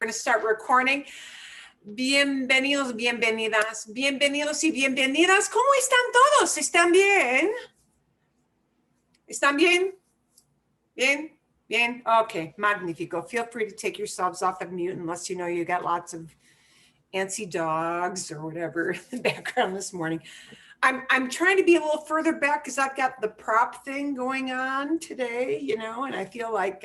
going to start recording. Bienvenidos, bienvenidas, bienvenidos y bienvenidas. ¿Cómo están todos? ¿Están bien? ¿Están bien? Bien? Bien? Okay, magnifico. Feel free to take yourselves off of mute unless you know you got lots of antsy dogs or whatever in the background this morning. I'm trying to be a little further back because I've got the prop thing going on today, you know, and I feel like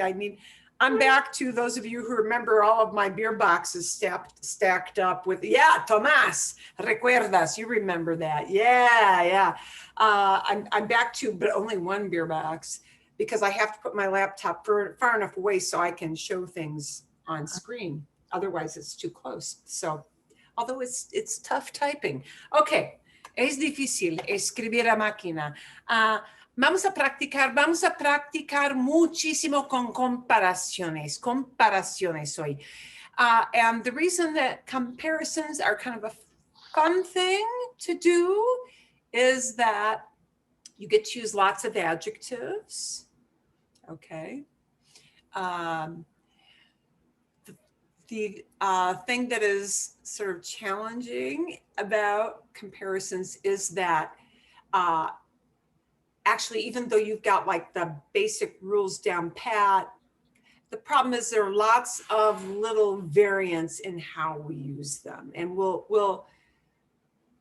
I'm back to those of you who remember all of my beer boxes stacked up with, yeah, Tomás, recuerdas, you remember that. Yeah. I'm back to, but only one beer box because I have to put my laptop far enough away so I can show things on screen. Otherwise it's too close. So, although it's tough typing. Okay. Es difícil escribir a máquina. Vamos a practicar muchísimo con comparaciones hoy. And the reason that comparisons are kind of a fun thing to do is that you get to use lots of adjectives, okay? The thing that is sort of challenging about comparisons is that actually, even though you've got like the basic rules down pat, the problem is there are lots of little variants in how we use them. And we'll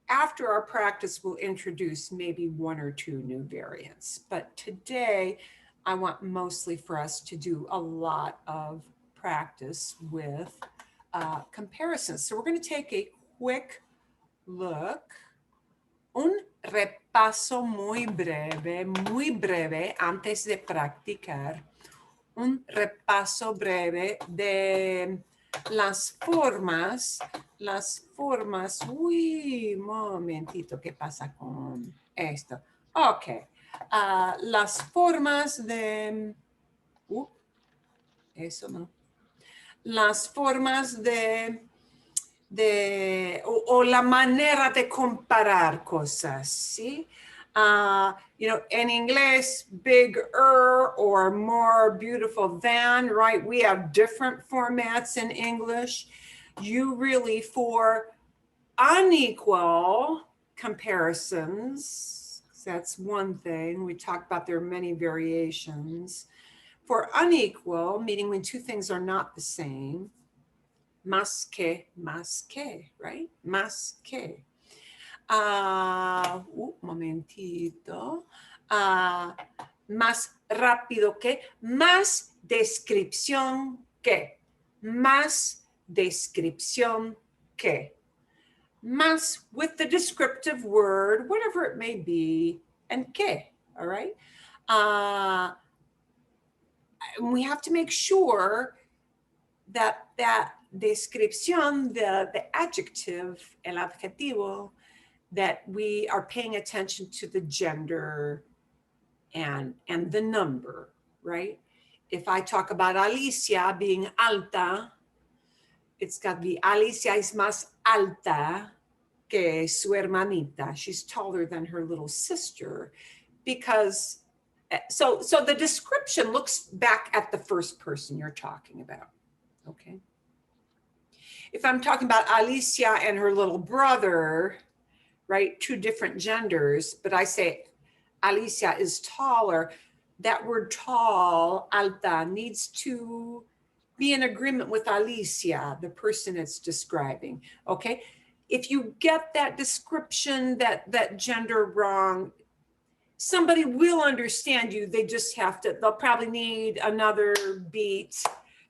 after our practice, we'll introduce maybe one or two new variants. But today, I want mostly for us to do a lot of practice with comparisons. So we're going to take a quick look. Un repaso muy breve antes de practicar. Un repaso breve de las formas. Uy, momentito, ¿qué pasa con esto? Ok. Las formas de... eso no. Las formas o la manera de comparar cosas, ¿sí? You know, in English, bigger or more beautiful than, right? We have different formats in English. You really, for unequal comparisons, that's one thing. We talked about there are many variations. For unequal, meaning when two things are not the same, más que, right? Más que. Momentito. Más rápido que, más descripción que, más descripción que. Más with the descriptive word, whatever it may be, and que, all right? We have to make sure that descripción, the adjective, el adjetivo, that we are paying attention to the gender and the number, right? If I talk about Alicia being alta, it's got to be Alicia es más alta que su hermanita. She's taller than her little sister because, so the description looks back at the first person you're talking about, okay? If I'm talking about Alicia and her little brother, right, two different genders, but I say Alicia is taller, that word tall, alta, needs to be in agreement with Alicia, the person it's describing, okay? If you get that description, that gender wrong, somebody will understand you. They just have to, they'll probably need another beat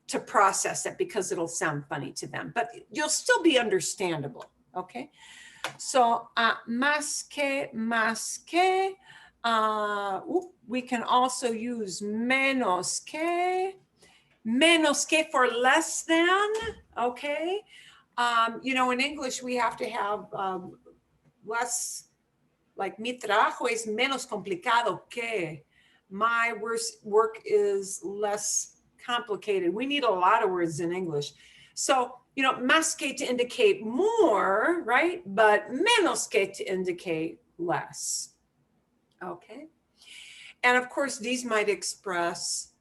to process it because it'll sound funny to them, but you'll still be understandable, okay? So, más que, we can also use menos que for less than, okay? You know, in English, we have to have less, like mi trabajo es menos complicado que, my work is less complicated. We need a lot of words in English. So, you know, más que to indicate more, right? But menos que to indicate less, okay? And of course, these might express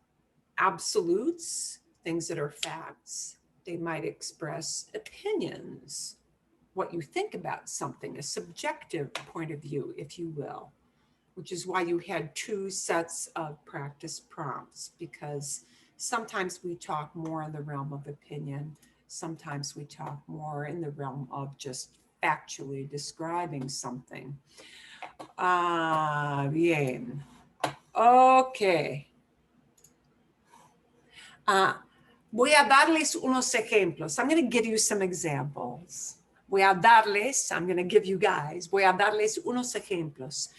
absolutes, things that are facts, They might express opinions, what you think about something, a subjective point of view, if you will, which is why you had 2 sets of practice prompts, because sometimes we talk more in the realm of opinion. Sometimes we talk more in the realm of just actually describing something. Bien. Ok. Voy a darles unos ejemplos. I'm going to give you some examples. Voy a darles, I'm going to give you guys, voy a darles unos ejemplos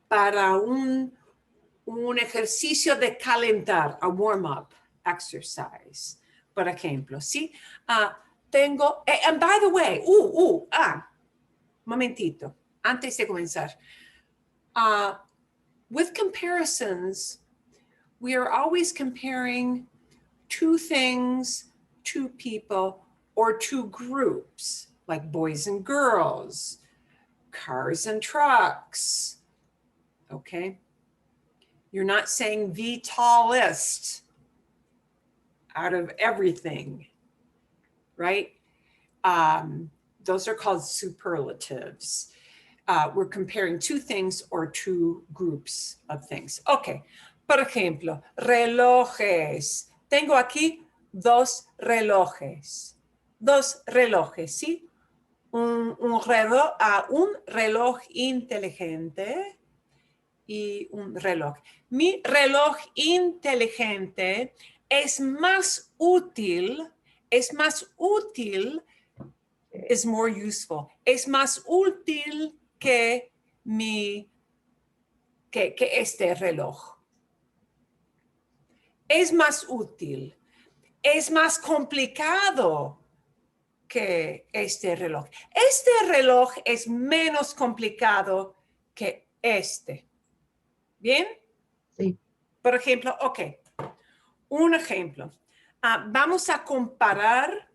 para un ejercicio de calentar, a warm-up exercise, por ejemplo, ¿sí? Tengo, and by the way, momentito, antes de comenzar. With comparisons, we are always comparing 2 things, 2 people, or 2 groups, like boys and girls, cars and trucks, okay? You're not saying the tallest out of everything, right? Those are called superlatives. We're comparing 2 things or 2 groups of things. Okay, por ejemplo, relojes. Tengo aquí 2 relojes. 2 relojes, ¿sí? Un reloj inteligente y un reloj. Mi reloj inteligente es más útil, is more useful, es más útil que este reloj. Es más útil, es más complicado que este reloj. Este reloj es menos complicado que este. ¿Bien? Sí. Por ejemplo, ok, un ejemplo. Vamos a comparar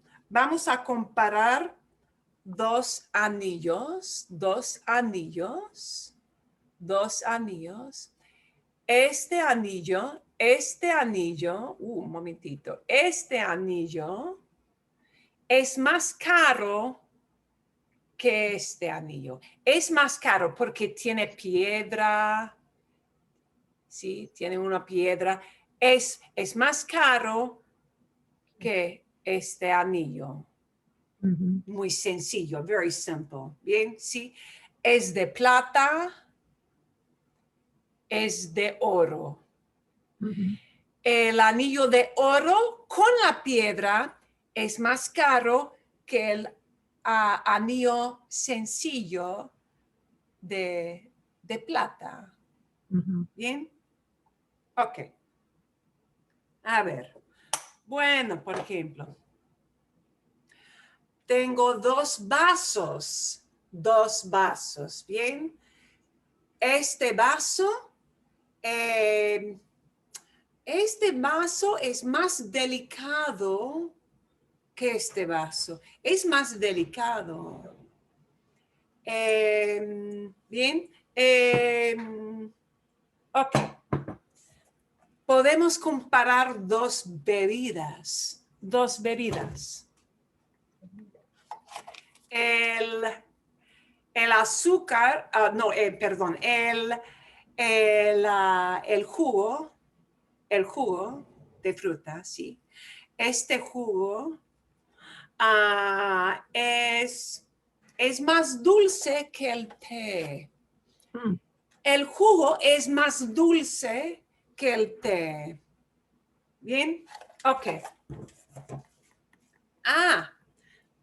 2 anillos. Este anillo, un momentito, este anillo es más caro que este anillo. Es más caro porque tiene piedra, ¿sí? Tiene una piedra. Es más caro que este anillo. Uh-huh. Muy sencillo, very simple. Bien, ¿sí? Es de plata, es de oro. Uh-huh. El anillo de oro con la piedra es más caro que el anillo sencillo de plata. Uh-huh. ¿Bien? Ok. A ver. Bueno, por ejemplo, tengo 2 vasos. 2 vasos, ¿bien? Este vaso es más delicado que este vaso. Es más delicado. Bien. Ok. Podemos comparar 2 bebidas. 2 bebidas. El azúcar, perdón, el jugo de fruta, sí. Este jugo es más dulce que el té. Mm. El jugo es más dulce que el té. ¿Bien? Ok.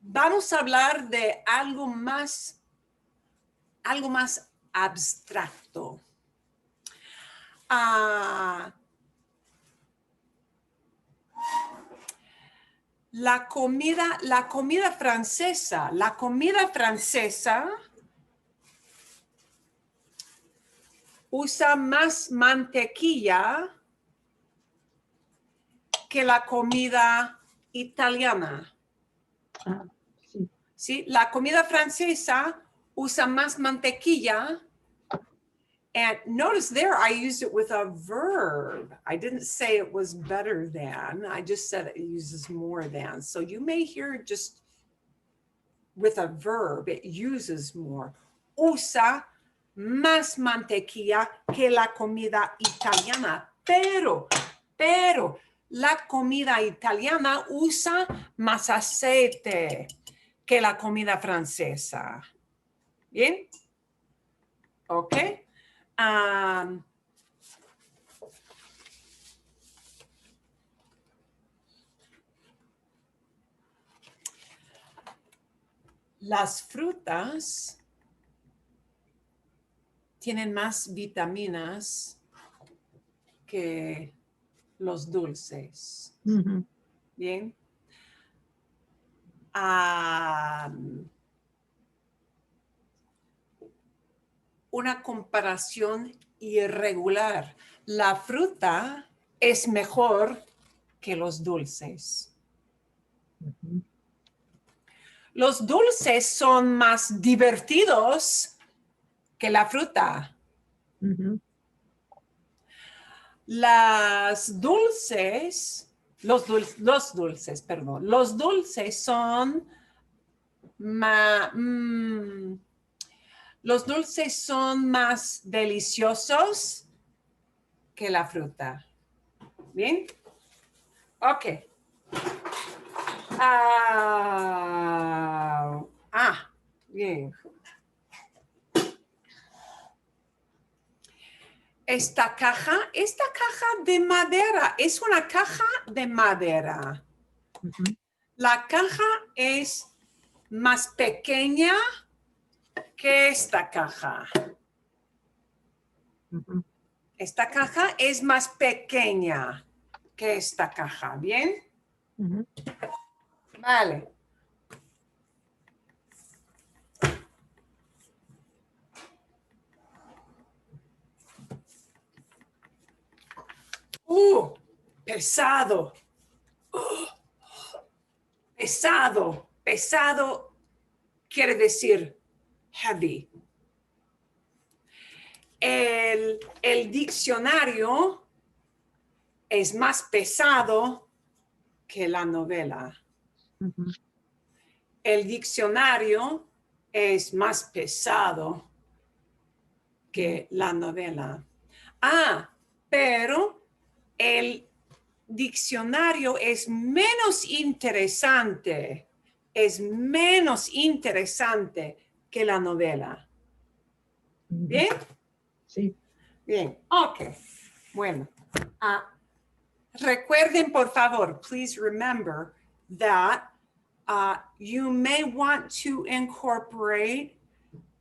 Vamos a hablar de algo más abstracto. La comida francesa usa más mantequilla que la comida italiana. Sí. ¿Sí? La comida francesa usa más mantequilla And notice there, I used it with a verb. I didn't say it was better than, I just said it uses more than. So you may hear just with a verb, it uses more. Usa más mantequilla que la comida italiana, pero la comida italiana usa más aceite que la comida francesa. ¿Bien? Ok. Las frutas tienen más vitaminas que los dulces. Mhm. Bien. Una comparación irregular. La fruta es mejor que los dulces. Mhm. Los dulces son más divertidos que la fruta. Mhm. Los dulces son los dulces son más deliciosos que la fruta. ¿Bien? Ok. Bien. Esta caja de madera, es una caja de madera. Mhm. La caja es más pequeña que esta caja. Mhm. Esta caja es más pequeña que esta caja, ¿bien? Mhm. Vale. Pesado. Pesado. Pesado quiere decir heavy. El diccionario es más pesado que la novela. Mhm. El diccionario es más pesado que la novela. Pero el diccionario es menos interesante que la novela. Mhm. ¿Bien? Sí. Bien, ok. Bueno, recuerden, por favor, please remember that you may want to incorporate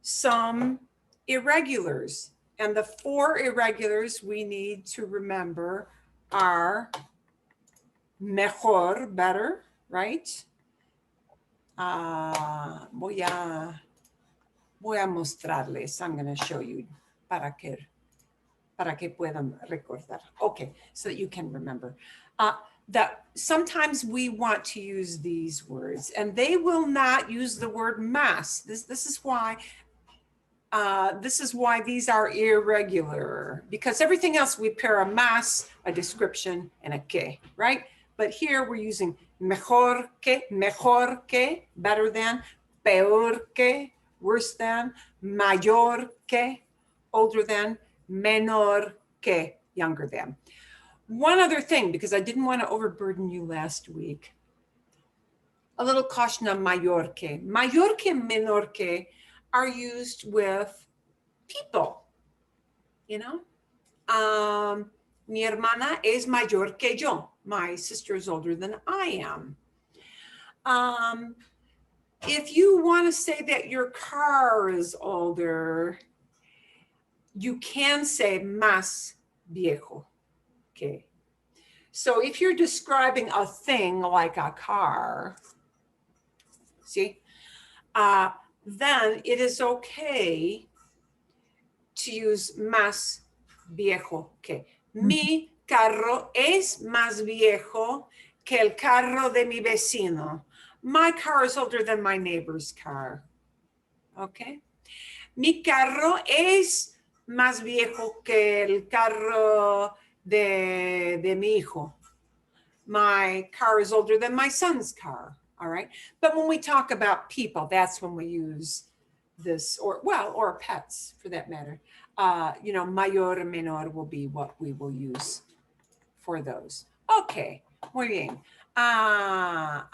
some irregulars. And the 4 irregulars we need to remember are mejor, better, right? Voy a mostrarles. I'm going to show you para que puedan recordar. Okay, so that you can remember. That sometimes we want to use these words, and they will not use the word más. This is why these are irregular, because everything else we pair a más, a description, and a que, right? But here we're using mejor que, better than, peor que, worse than, mayor que, older than, menor que, younger than. One other thing, because I didn't want to overburden you last week, a little caution on mayor que. Mayor que, menor que are used with people, you know? Mi hermana es mayor que yo. My sister is older than I am. If you want to say that your car is older, you can say más viejo que. So if you're describing a thing like a car, see, then it is okay to use más viejo que. Mi carro es más viejo que el carro de mi vecino. My car is older than my neighbor's car. Okay. Mi carro es más viejo que el carro de mi hijo. My car is older than my son's car, all right? But when we talk about people, that's when we use this, or pets for that matter. Mayor or menor will be what we will use for those. Okay, muy bien. A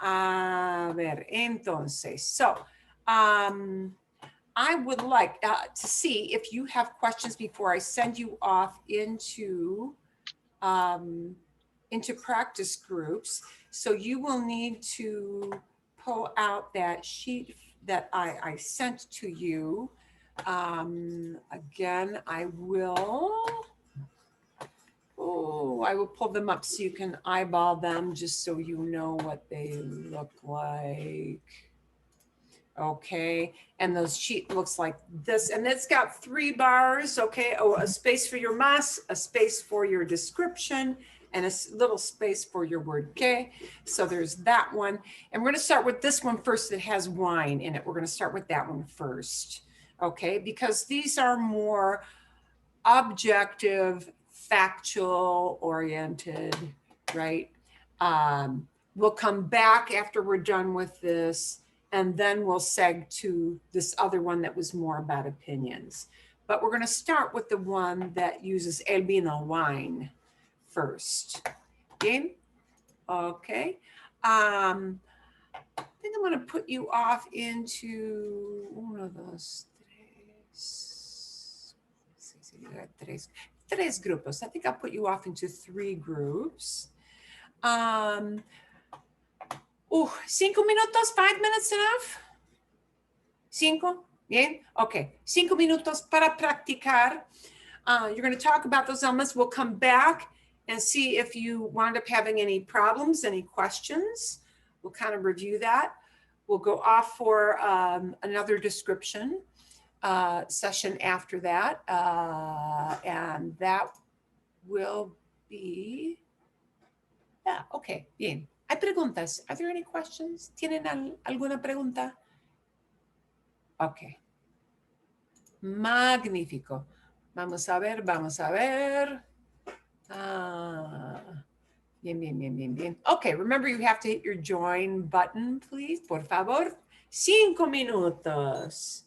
ver, entonces, so I would like to see if you have questions before I send you off into practice groups. So you will need to pull out that sheet that I sent to you. Again, I will pull them up so you can eyeball them just so you know what they look like. Okay, and the sheet looks like this, and it's got 3 bars, okay? Oh, a space for your más, a space for your description, and a little space for your word que. So there's that one. And we're gonna start with this one first that has wine in it. We're gonna start with that one first, okay? Because these are more objective, factual oriented, right? We'll come back after we're done with this, and then we'll seg to this other one that was more about opinions. But we're going to start with the one that uses el vino, wine, first. Okay? Okay. I think I'm going to put you off into one of those tres grupos. I think I'll put you off into 3 groups. 5 minutos, 5 minutes enough? 5? Bien, okay. 5 minutos para practicar. You're going to talk about those elements. We'll come back and see if you wound up having any problems, any questions. We'll kind of review that. We'll go off for another description session after that. And that will be, yeah, okay, bien. Hay preguntas. Are there any questions? ¿Tienen alguna pregunta? Okay. Magnífico. Vamos a ver, vamos a ver. Bien, bien, bien, bien, bien. Okay, remember you have to hit your join button, please, por favor. 5 minutos.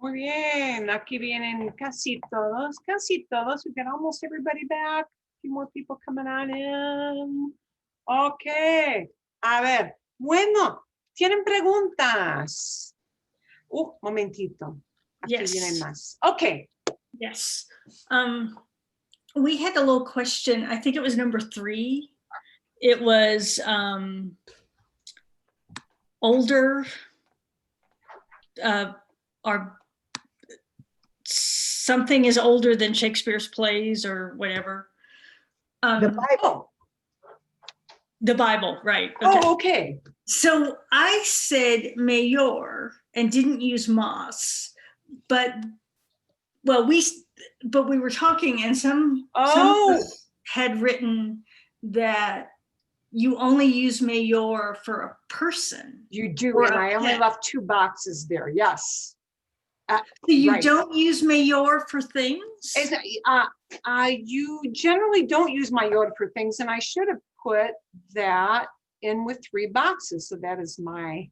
Muy bien, aquí vienen casi todos. We got almost everybody back. A few more people coming on in. Ok, a ver, bueno, ¿tienen preguntas? Momentito. Aquí Yes. vienen más. Ok. Yes. We had a little question. I think it was number 3. It was older or something is older than Shakespeare's plays or whatever. The Bible. The Bible, right. Okay. Oh, okay. So I said mayor and didn't use mas, but we were talking and some of us had written that you only use mayor for a person. You do, and I only left 2 boxes there, yes. So you right. don't use mayor for things? You generally don't use mayor for things, and I should have put that in with 3 boxes, so that is my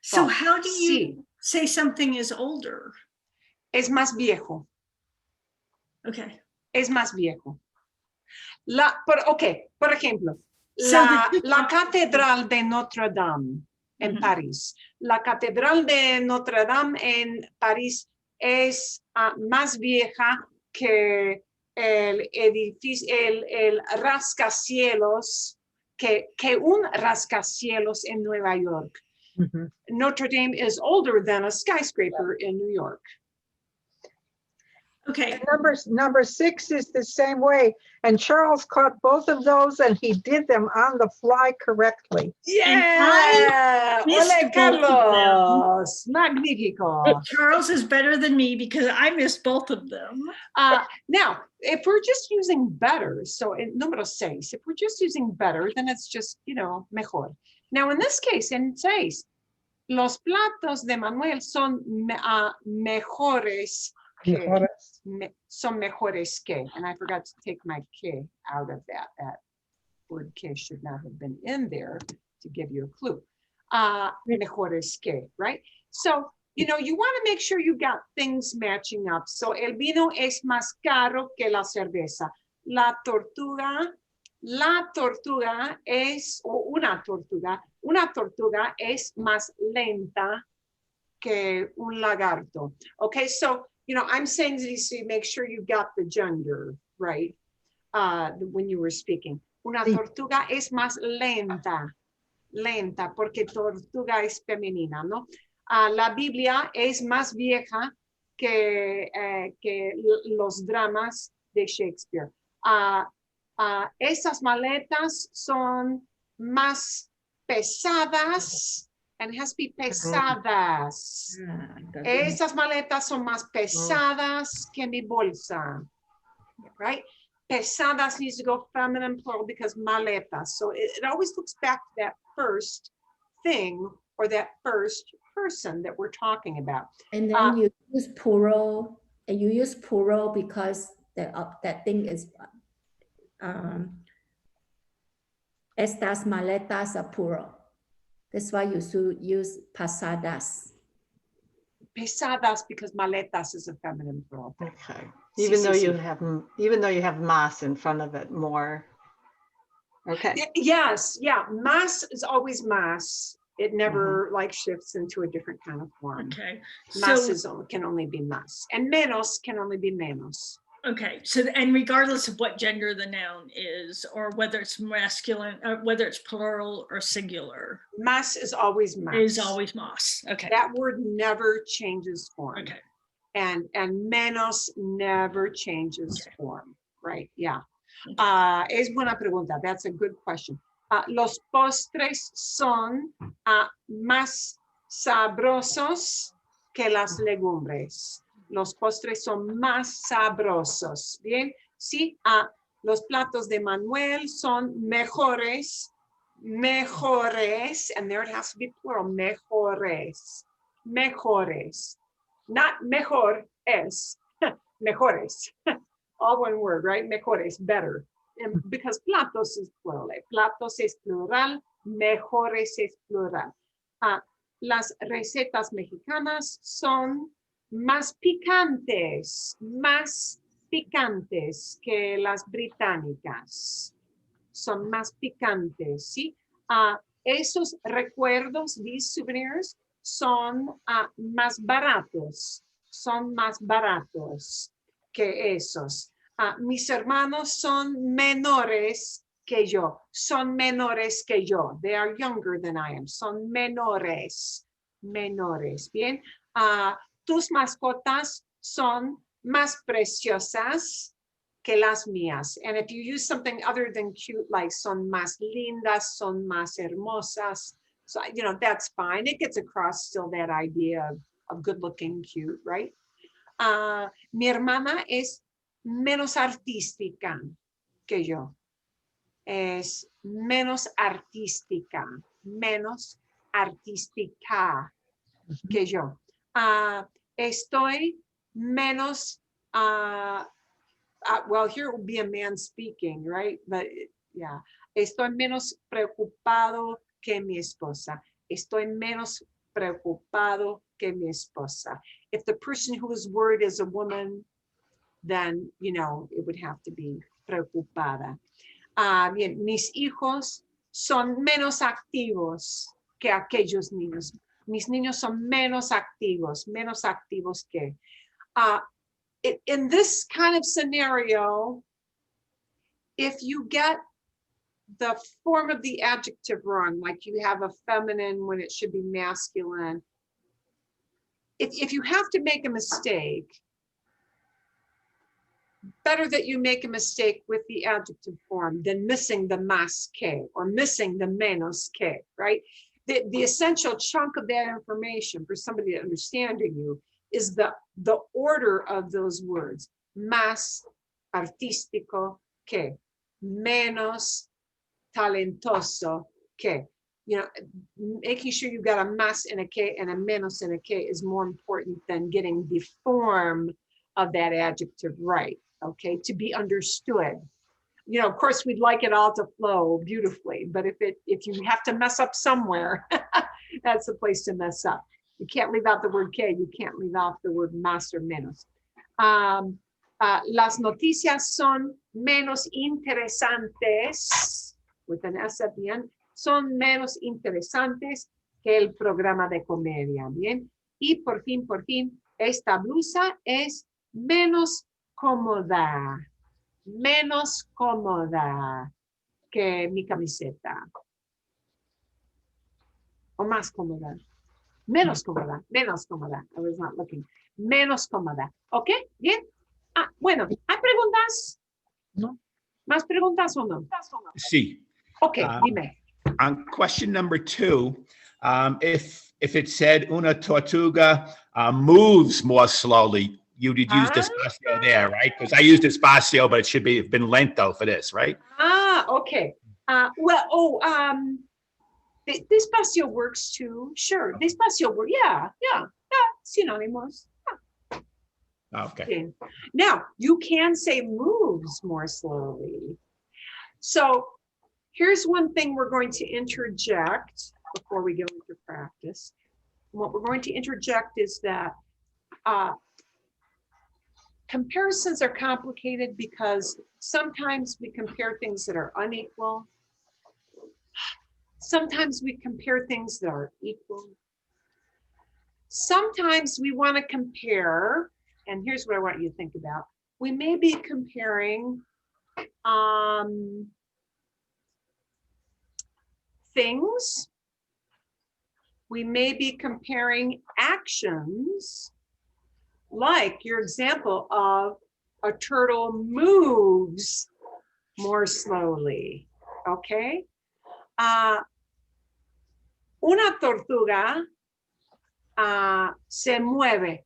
So how do you say something is older? Es más viejo. Okay. Es más viejo. Por ejemplo, la Catedral de Notre Dame en París. La Catedral de Notre Dame en París es más vieja que el edificio, el rascacielos, que un rascacielos en Nueva York. Notre Dame is older than a skyscraper in New York. Okay. And number 6 is the same way. And Charles caught both of those and he did them on the fly correctly. Yeah. Hola, Carlos. Magnifico. Charles is better than me because I missed both of them. Now, if we're just using better, so in número 6, if we're just using better, then it's just, mejor. Now, in this case, in 6, los platos de Manuel son mejores. Son mejores que, and I forgot to take my que out of that. That word que should not have been in there to give you a clue. Mejores que, right? So, you want to make sure you got things matching up. So, el vino es más caro que la cerveza. La tortuga es, o una tortuga es más lenta que un lagarto. Okay, so, I'm saying this to make sure you got the gender right when you were speaking. Una tortuga es más lenta, porque tortuga es femenina, ¿no? La Biblia es más vieja que los dramas de Shakespeare. Esas maletas son más pesadas. And it has to be pesadas. Esas maletas son más pesadas que mi bolsa, right? Pesadas needs to go feminine plural because maletas. So it always looks back to that first thing or that first person that we're talking about. And then you use plural, and you use plural because that thing is estas maletas are plural. That's why you should use pasadas. Pesadas because maletas is a feminine plural. Okay. Even though you have mas in front of it more. Okay. Yes, yeah. Mas is always mas. It never shifts into a different kind of form. Okay. Mas can only be mas, and menos can only be menos. Okay, so and regardless of what gender the noun is, or whether it's masculine, or whether it's plural or singular, mas is always mas. Is always mas. Okay. That word never changes form. Okay. And menos never changes form. Right? Yeah. Es buena pregunta. That's a good question. Los postres son más sabrosos que las legumbres. Los postres son más sabrosos. Bien, sí, los platos de Manuel son mejores, and there it has to be plural, mejores, not mejor es, mejores, all one word, right? Mejores, better, and because platos is plural, platos es plural, mejores es plural. Las recetas mexicanas son más picantes que las británicas. Son más picantes, ¿sí? Esos recuerdos, these souvenirs, son más baratos que esos. Mis hermanos son menores que yo. They are younger than I am. Son menores. Bien. Tus mascotas son más preciosas que las mías. And if you use something other than cute, like son más lindas, son más hermosas, so, that's fine. It gets across still that idea of good looking, cute, right? Mi hermana es menos artística que yo. Es menos artística que yo. Estoy menos, well, here will be a man speaking, right? But yeah, estoy menos preocupado que mi esposa. Estoy menos preocupado que mi esposa. If the person whose word is a woman, then, it would have to be preocupada. Bien, mis hijos son menos activos que aquellos niños. Mis niños son menos activos que. In this kind of scenario, if you get the form of the adjective wrong, like you have a feminine when it should be masculine, if you have to make a mistake, better that you make a mistake with the adjective form than missing the más que or missing the menos que, right? The essential chunk of that information for somebody understanding you is the order of those words. Más artístico que, menos talentoso que. Making sure you've got a más and a que and a menos and a que is more important than getting the form of that adjective right, okay, to be understood. Of course, we'd like it all to flow beautifully, but if you have to mess up somewhere, that's the place to mess up. You can't leave out the word que, you can't leave out the word más or menos. Las noticias son menos interesantes, with an S at the end, son menos interesantes que el programa de comedia, ¿bien? Y por fin, esta blusa es menos cómoda que mi camiseta. O más cómoda. Menos cómoda. I was not looking. Menos cómoda. ¿Ok? Bien. Bueno, ¿hay preguntas? No. ¿Más preguntas o no? Sí. Ok, dime. On question number 2, if it said una tortuga moves more slowly, you would use despacio there, right? Because I used despacio, but it should be been lento for this, right? Okay. Despacio works too. Sure, despacio works. Yeah, synonymous. Okay. Now, you can say moves more slowly. So here's one thing we're going to interject before we go into practice. What we're going to interject is that comparisons are complicated because sometimes we compare things that are unequal. Sometimes we compare things that are equal. Sometimes we want to compare, and here's what I want you to think about. We may be comparing things. We may be comparing actions, like your example of a turtle moves more slowly, okay? Una tortuga Se mueve,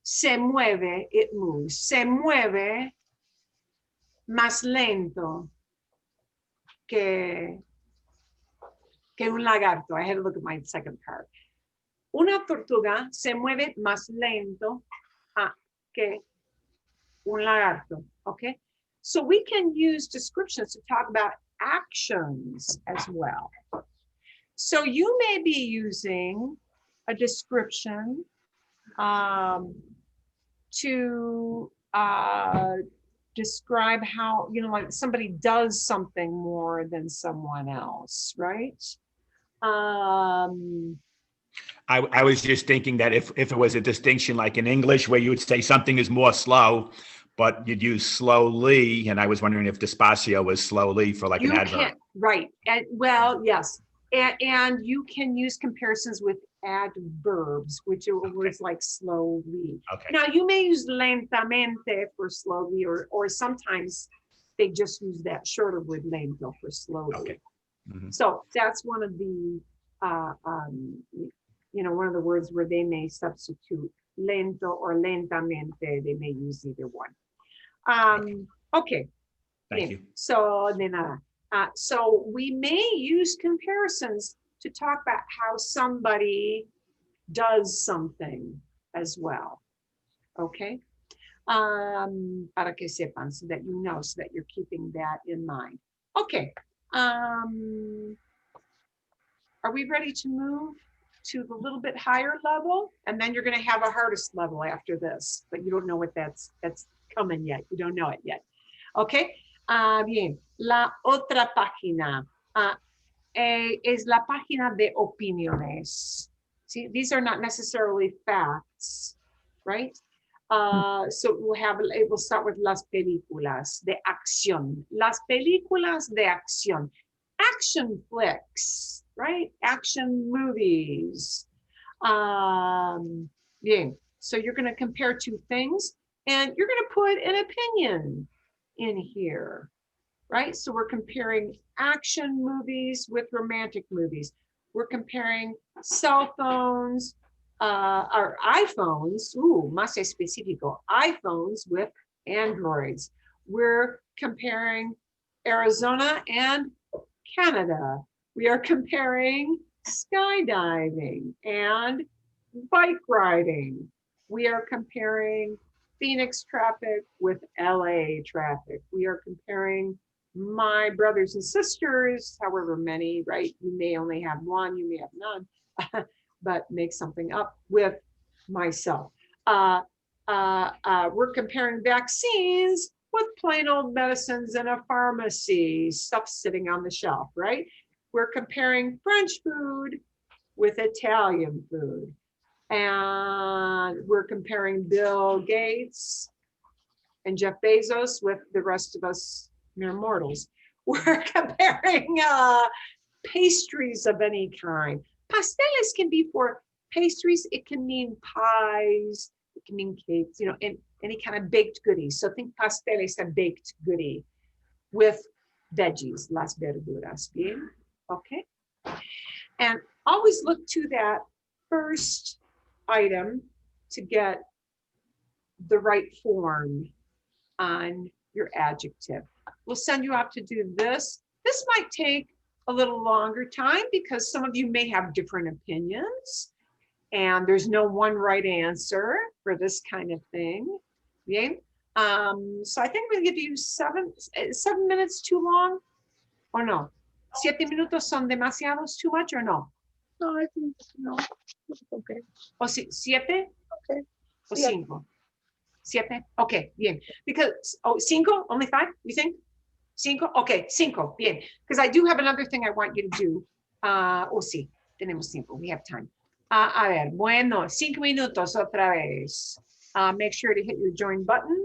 it moves. Se mueve más lento que un lagarto. I had to look at my second part. Una tortuga se mueve más lento que un lagarto, okay? So we can use descriptions to talk about actions as well. So you may be using a description to describe how, like somebody does something more than someone else, right? I was just thinking that if it was a distinction like in English where you would say something is more slow, but you'd use slowly, and I was wondering if despacio was slowly for like an adverb. Right. And well, yes. And you can use comparisons with adverbs, which are words like slowly. Okay. Now you may use lentamente for slowly, or sometimes they just use that shorter word lento for slowly. Okay. Mm-hmm. So that's one of the one of the words where they may substitute lento or lentamente. They may use either one. Okay. Thank you. So de nada. So we may use comparisons to talk about how somebody does something as well. Okay. Para que sepan, so that you know, so that you're keeping that in mind. Okay. Are we ready to move to the little bit higher level? And then you're going to have a hardest level after this, but you don't know what that's coming yet. You don't know it yet. Okay. Bien. La otra página es la página de opiniones. See, these are not necessarily facts, right? So it will start with las películas de acción. Las películas de acción. Action flicks, right? Action movies. Bien. So you're going to compare two things, and you're going to put an opinion in here, right? So we're comparing action movies with romantic movies. We're comparing cell phones, or iPhones, más específico, iPhones with Androids. We're comparing Arizona and Canada. We are comparing skydiving and bike riding. We are comparing Phoenix traffic with LA traffic. We are comparing my brothers and sisters, however many, right? You may only have one, you may have none, but make something up with myself. We're comparing vaccines with plain old medicines in a pharmacy, stuff sitting on the shelf, right? We're comparing French food with Italian food. And we're comparing Bill Gates and Jeff Bezos with the rest of us mere mortals. We're comparing pastries of any kind. Pasteles can be for pastries. It can mean pies. It can mean cakes, and any kind of baked goodies. So think pasteles, a baked goodie with veggies, las verduras. Bien? Okay. And always look to that first item to get the right form on your adjective. We'll send you out to do this. This might take a little longer time because some of you may have different opinions and there's no one right answer for this kind of thing. Okay? So I think we'll give you 7 minutes too long or no? 7 minutos son demasiados too much or no? No, I think no. It's okay. O 7? Okay. O Siete. 5? 7? Okay, bien. Because, 5? Only 5, you think? 5? Okay, 5, bien. Because I do have another thing I want you to do. Sí, tenemos tiempo, we have time. A ver, bueno, 5 minutos otra vez. Make sure to hit your join button.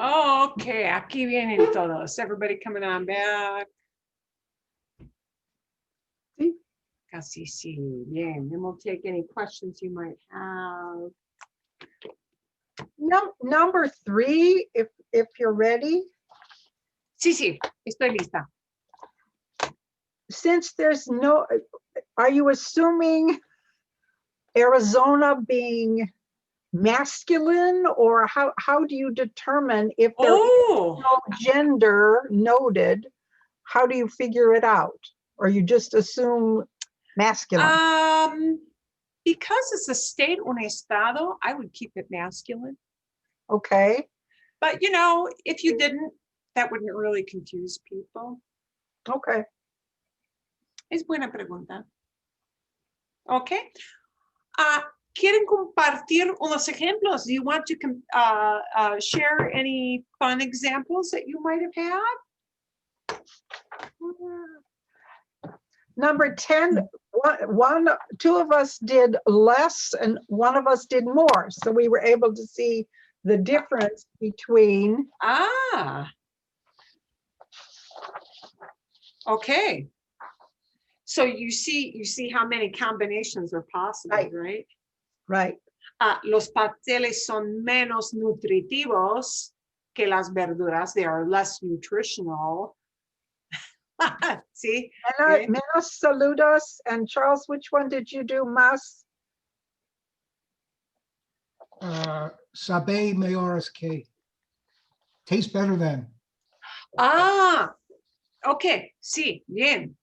Okay, aquí vienen todos. Everybody coming on back. Sí. Casi sí. Bien. Then we'll take any questions you might have. No, number 3, if you're ready. Sí, sí. Estoy lista. Since there's no, are you assuming Arizona being masculine, or how do you determine if there is Oh. no gender noted? How do you figure it out? Or you just assume masculine? Because it's a state, un estado, I would keep it masculine. Okay, But you know, if you didn't, that wouldn't really confuse people. okay. Es buena pregunta. Okay. ¿Quieren compartir unos ejemplos? Do you want to share any fun examples that you might have had? Number 10, two of us did less and one of us did more. So we were able to see the difference between. Okay. So you see how many combinations are possible, right? Right. Los pasteles son menos nutritivos que las verduras. They are less nutritional. See? Menos saludos. And Charles, which one did you do, más? Sabe mayores que. Tastes better than. Okay, sí, bien.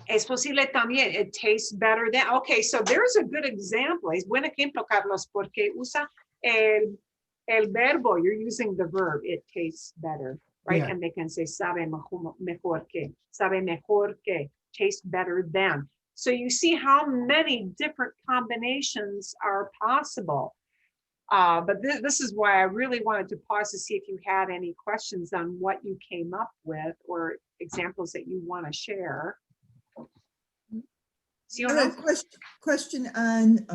Es posible también, it tastes better than. Okay, so there's a good example. Es buen ejemplo, Carlos, porque usa el verbo. You're using the verb. It tastes better, right? Yeah. And they can say sabe mejor que, sabe mejor que, taste better than. So you see how many different combinations are possible. But this is why I really wanted to pause to see if you had any questions on what you came up with or examples that you want to share. ¿Sí o I no? have a question on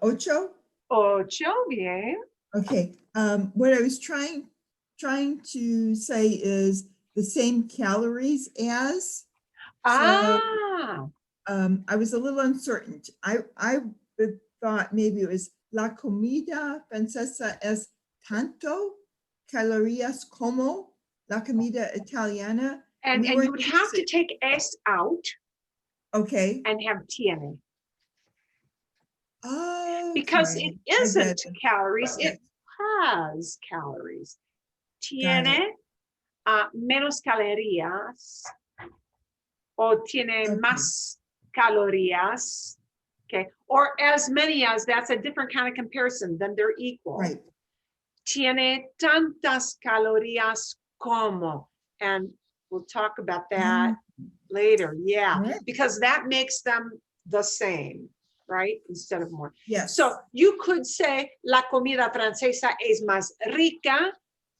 ocho. Ocho, bien. Okay, what I was trying to say is the same calories as. So, I was a little uncertain. I thought maybe it was la comida francesa es tanto calorías como la comida italiana. And you would have to take S out. Okay. And have tiene. Oh. Because it isn't calories, okay. It has calories. Tiene menos calorías o tiene más calorías. Okay, or as many as, that's a different kind of comparison, then they're equal. Right. Tiene tantas calorías como, and we'll talk about that later. Yeah, because that makes them the same, right? Instead of more. Yes. So you could say la comida francesa es más rica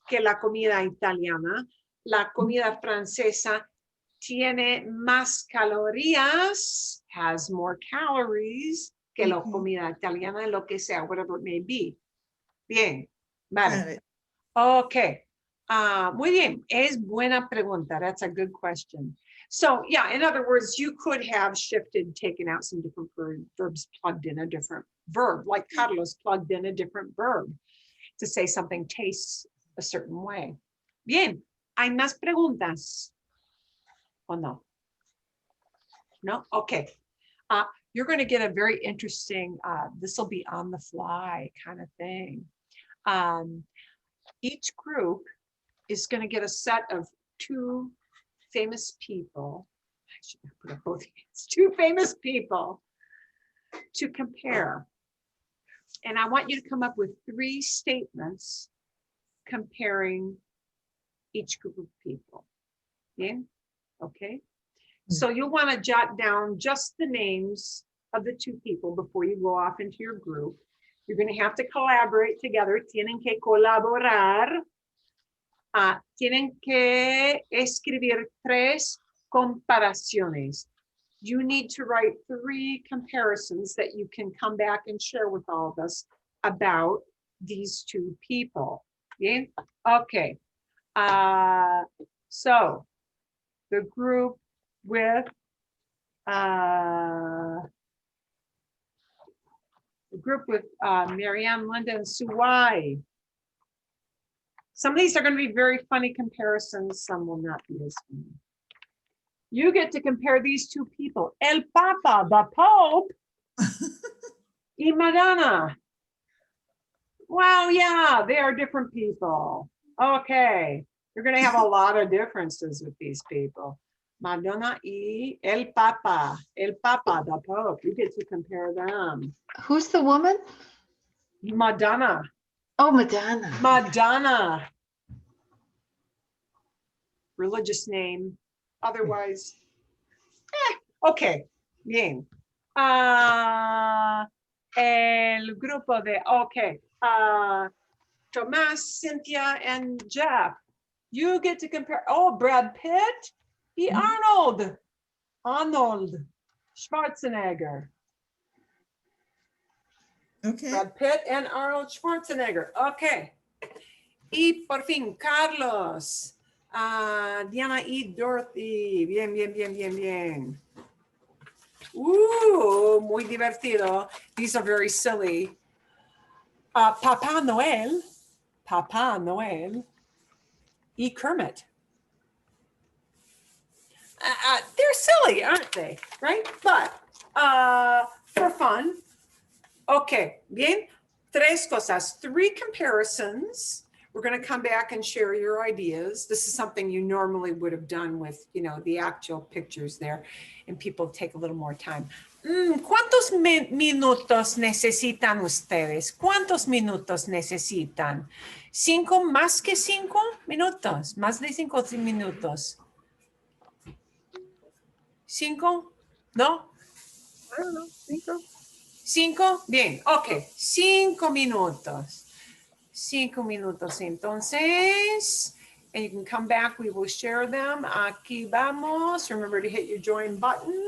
que la comida italiana. La comida francesa tiene más calorías, has more calories que la comida italiana, lo que sea, whatever it may be. Bien, vale. Okay. Muy bien. Es buena pregunta. That's a good question. So yeah, in other words, you could have shifted, taken out some different verbs, plugged in a different verb, like Carlos plugged in a different verb to say something tastes a certain way. Bien. ¿Hay más preguntas? ¿O no? No? Okay. You're going to get a very interesting, this will be on the fly kind of thing. Each group is going to get a set of two famous people. I should put up both hands. Two famous people to compare. And I want you to come up with 3 statements comparing each group of people. Yeah? Okay. So you'll want to jot down just the names of the 2 people before you go off into your group. You're going to have to collaborate together. Tienen que colaborar. Tienen que escribir 3 comparaciones. You need to write 3 comparisons that you can come back and share with all of us about these 2 people. Bien? Okay. So the group with Marianne, Linda, and Suwai. Some of these are going to be very funny comparisons. Some will not be as funny. You get to compare these two people. El Papa, the Pope, y Madonna. Well, yeah, they are different people. Okay. You're going to have a lot of differences with these people. Madonna y El Papa, the Pope. You get to compare them. Who's the woman? Madonna. Oh, Madonna. Madonna. Religious name. Otherwise, okay. Bien. El grupo de, okay. Tomás, Cynthia, and Jeff. You get to compare. Oh, Brad Pitt y Arnold. Arnold Schwarzenegger. Okay. Brad Pitt and Arnold Schwarzenegger. Okay. Y por fin, Carlos. Diana y Dorothy. Bien, bien, bien, bien, bien. Muy divertido. These are very silly. Papa Noel y Kermit. They're silly, aren't they? Right? But for fun. Okay, bien. Tres cosas, 3 comparisons. We're going to come back and share your ideas. This is something you normally would have done with, the actual pictures there, and people take a little more time. ¿Cuántos minutos necesitan ustedes? ¿Cuántos minutos necesitan? 5 más que 5 minutos, más de 5 minutos. 5? ¿No? I don't know, 5. 5, bien, ok, 5 minutos. 5 minutos, entonces, and you can come back, we will share them. Aquí vamos, remember to hit your join button.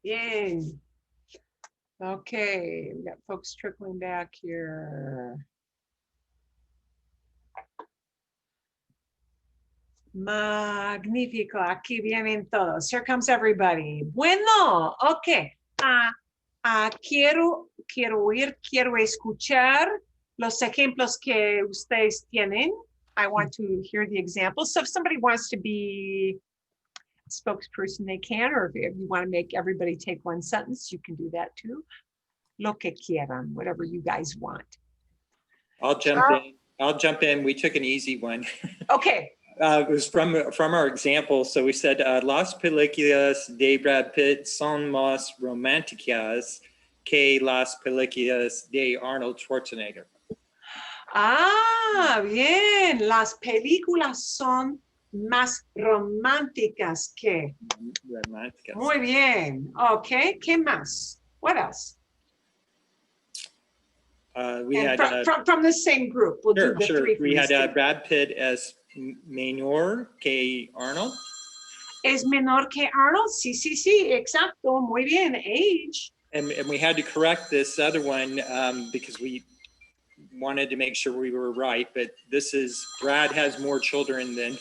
Bien. Okay, we got folks trickling back here. Magnífico, aquí vienen todos. Here comes everybody. Bueno, ok. Quiero oír, quiero escuchar los ejemplos que ustedes tienen. I want to hear the examples. So if somebody wants to be a spokesperson, they can, or if you want to make everybody take one sentence, you can do that too. Lo que quieran, whatever you guys want. I'll jump in. We took an easy one. Okay. It was from our example. So we said, las películas de Brad Pitt son más románticas que las películas de Arnold Schwarzenegger. Bien. Las películas son más románticas que. Románticas. Muy bien. Okay. ¿Qué más? What else? We And had from the same group. We'll do the three. We had Brad Pitt as menor que Arnold. Es menor que Arnold. Sí, exacto. Muy bien. Age. And we had to correct this other one because we wanted to make sure we were right. But this is Brad has more children than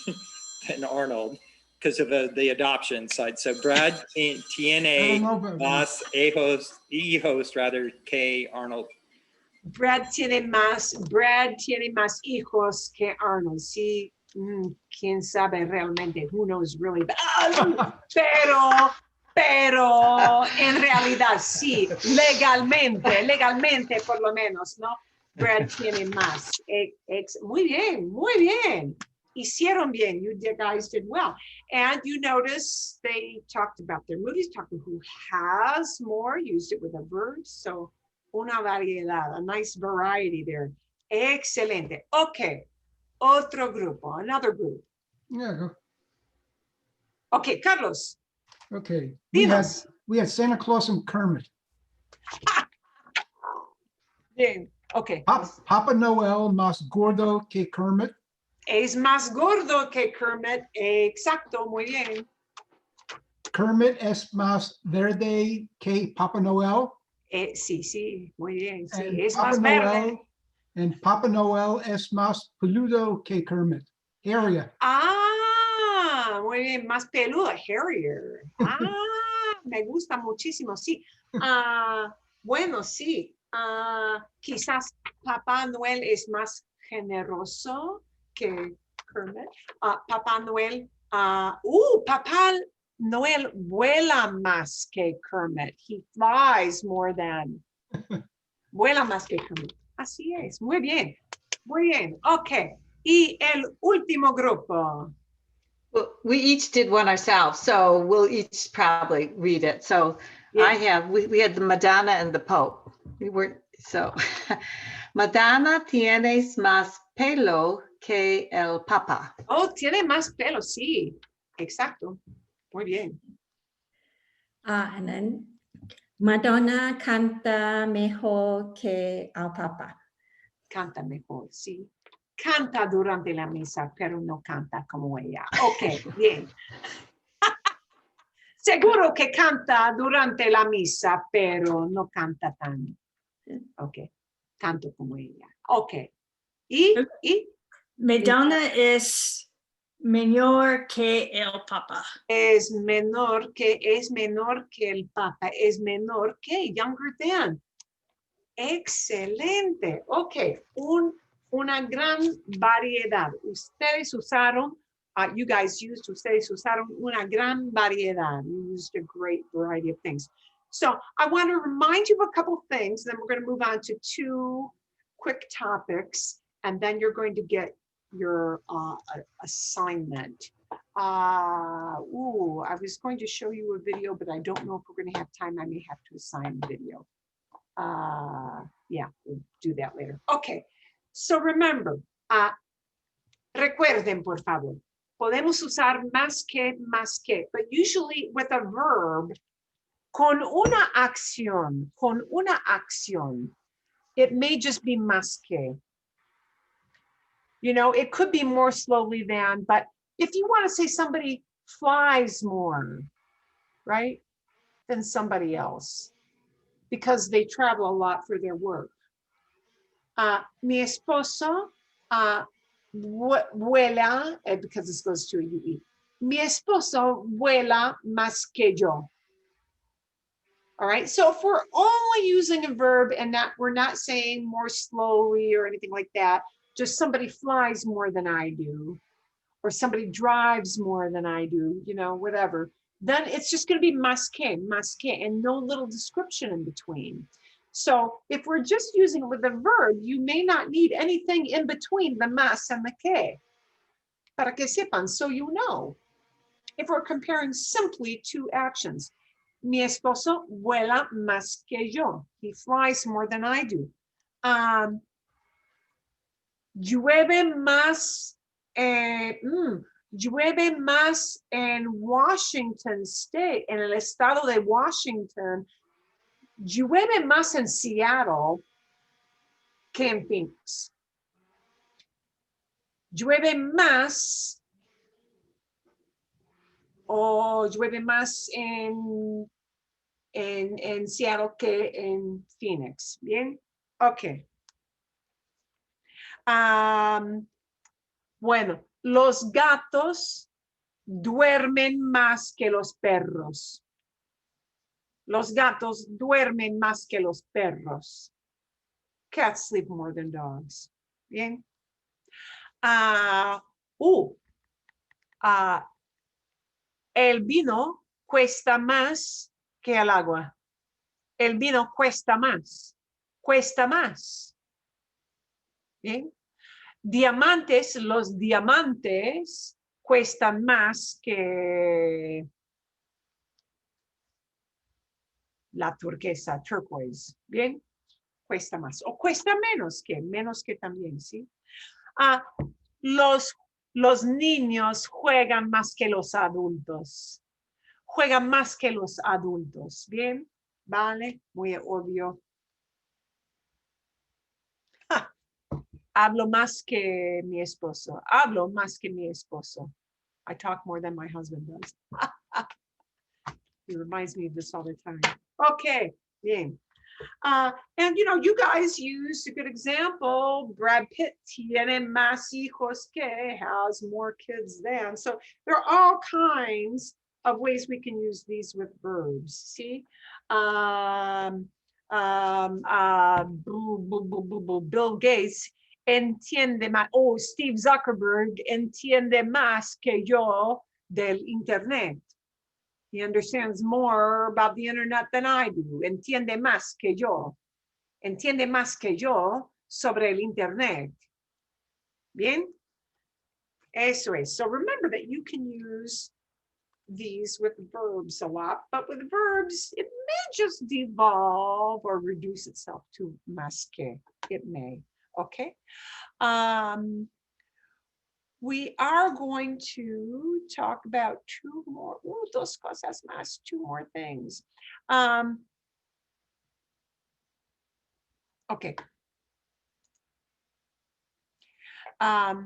Arnold because of the adoption side. So Brad tiene más hijos rather que Arnold. Brad tiene más hijos que Arnold. Sí, quién sabe realmente. Who knows really? Pero en realidad sí, legalmente por lo menos, ¿no? Brad tiene más. Muy bien. Hicieron bien. You guys did well. And you notice they talked about their movies, talked about who has more, used it with a verb. So una variedad, a nice variety there. Excelente. Okay. Otro grupo, another group. Yeah, go. Okay, Carlos. Okay. Dinos. We had Santa Claus and Kermit. Bien. Okay. Papa Noel más gordo que Kermit. Es más gordo que Kermit. Exacto, muy bien. Kermit es más verde que Papa Noel. Sí, muy bien. Sí, And es Papa más Noel, verde. and Papa Noel es más peludo que Kermit. Hairier. Muy bien, más peludo, hairier. Me gusta muchísimo, sí. Bueno, sí. Quizás Papá Noel es más generoso que Kermit. Papá Noel, Papá Noel vuela más que Kermit. He flies more than. Vuela más que Kermit. Así es. Muy bien. Ok. Y el último grupo. Well, we each did one ourselves, so we'll each probably read it. So Yeah. we had the Madonna and the Pope. Madonna tienes más pelo que el Papa. Oh, tiene más pelo, sí. Exacto. Muy bien. And then Madonna canta mejor que el Papa. Canta mejor, sí. Canta durante la misa, pero no canta como ella. Ok, bien. Seguro que canta durante la misa, pero no canta tan. Ok, tanto como ella. Ok. Y Madonna es menor que el Papa. es menor que el Papa, es menor que, younger than. Excelente. Ok, una gran variedad. Ustedes usaron una gran variedad. You used a great variety of things. So I want to remind you of a couple things, then we're going to move on to two quick topics, and then you're going to get your assignment. I was going to show you a video, but I don't know if we're going to have time. I may have to assign video. Yeah, we'll do that later. Okay, so remember, recuerden, por favor, podemos usar más que, but usually with a verb, con una acción, it may just be más que. You know, it could be more slowly than, but if you want to say somebody flies more, right? than somebody else because they travel a lot for their work. Mi esposo vuela, because this goes to a UE. Mi esposo vuela más que yo. All right, so if we're only using a verb and we're not saying more slowly or anything like that, just somebody flies more than I do, or somebody drives more than I do, you know, whatever, then it's just going to be más que, and no little description in between. So if we're just using it with a verb, you may not need anything in between the más and the que. Para que sepan, so you know. If we're comparing simply two actions, mi esposo vuela más que yo. He flies more than I do. Llueve más, llueve más en Washington State, en el estado de Washington. Llueve más en Seattle que en Phoenix. Llueve más llueve más en Seattle que en Phoenix. Bien, ok. Bueno, los gatos duermen más que los perros. Los gatos duermen más que los perros. Cats sleep more than dogs. Bien. El vino cuesta más que el agua. El vino cuesta más. Cuesta más. Bien. Diamantes, los diamantes cuestan más que la turquesa, turquoise. Bien. Cuesta más. O cuesta menos que también, ¿sí? Los niños juegan más que los adultos. Juegan más que los adultos. Bien, vale, muy obvio. Hablo más que mi esposo. Hablo más que mi esposo. I talk more than my husband does. He reminds me of this all the time. Okay, bien. And you know, you guys used a good example. Brad Pitt tiene más hijos que, has more kids than. So there are all kinds of ways we can use these with verbs. See, Bill Gates entiende más. Oh, Steve Zuckerberg entiende más que yo del internet. He understands more about the internet than I do. Entiende más que yo. Entiende más que yo sobre el internet. Bien? Eso es. So remember that you can use these with verbs a lot, but with verbs, it may just devolve or reduce itself to más que. It may. Okay? We are going to talk about two more, dos cosas más, two more things. Okay. I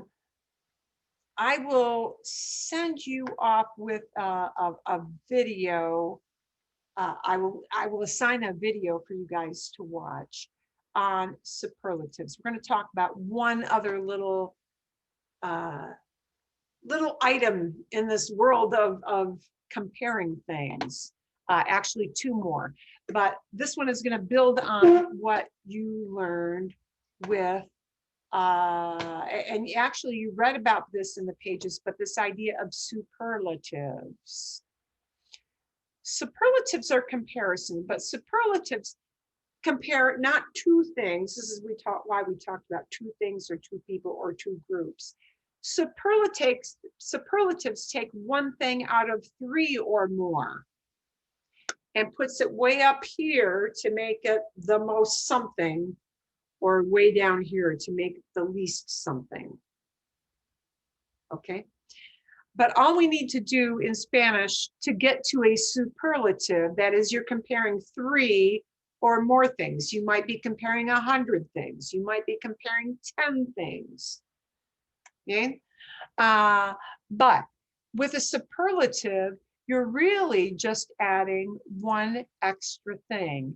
will send you off with a video. I will assign a video for you guys to watch on superlatives. We're going to talk about one other little item in this world of comparing things. Actually, two more, but this one is going to build on what you learned with, and actually you read about this in the pages, but this idea of superlatives. Superlatives are comparison, but superlatives compare not two things. This is why we talked about two things or two people or two groups. Superlatives take one thing out of three or more and puts it way up here to make it the most something, or way down here to make it the least something. Okay, but all we need to do in Spanish to get to a superlative, that is, you're comparing three or more things. You might be comparing 100 things. You might be comparing 10 things. Okay, but with a superlative, you're really just adding one extra thing.